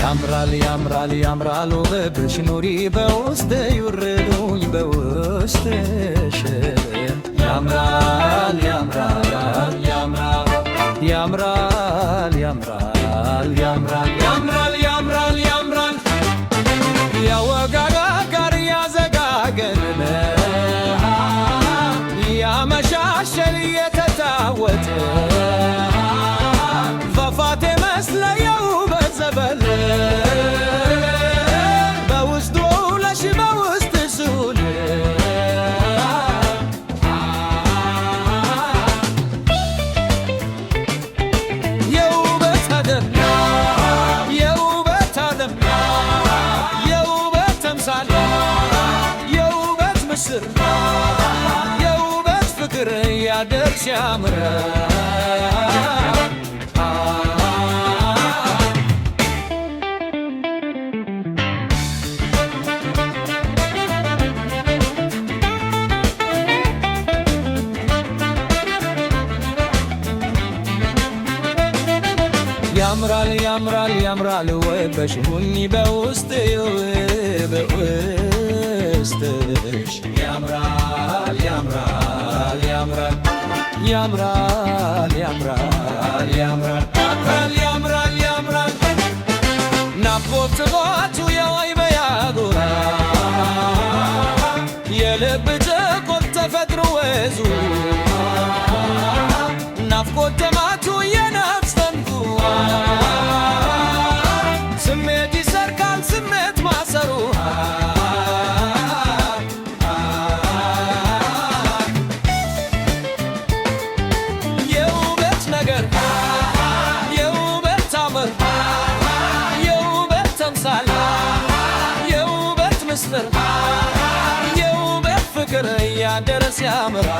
ያምራል ያምራል ውበትሽ ኑሪ በውስጤ ይውረዱኝ በውስጥሽ ያምራል ያምራል ያምራል ያምራል ያምራል ያምራል ያምራል ያምራል ያምራል ያወጋጋር ያዘጋገን ያመሻሸል የተታወተ ፏፏቴ መስለ የውበት ዘበል በውስጡ ውለሽ በውስጥ ሱል የውበት አደም የውበት አለም የውበት ተምሳሌ የውበት ምስር የውበት ፍቅር ያደርሽ ያምራል ያምራል ያምራል ያምራል ውበትሽ ሁኚ በውስጥ በውስጥሽ ያምራል ያምራል ያምራል ያምራል ያምራል ያምራል ያምራል ያምራል ናፍቆት ትጓቱ የወይ በያጉራ የልብ ጭቆት ተፈጥሮ ወዙ ናፍቆት ተማቱ የነፍስ ስሜት ይሰርቃል ስሜት ማሰሩ የውበት ነገር የውበት ታምር የውበት ተምሳሌ የውበት ምስጢር የውበት ፍቅር ያደረስ ያምራል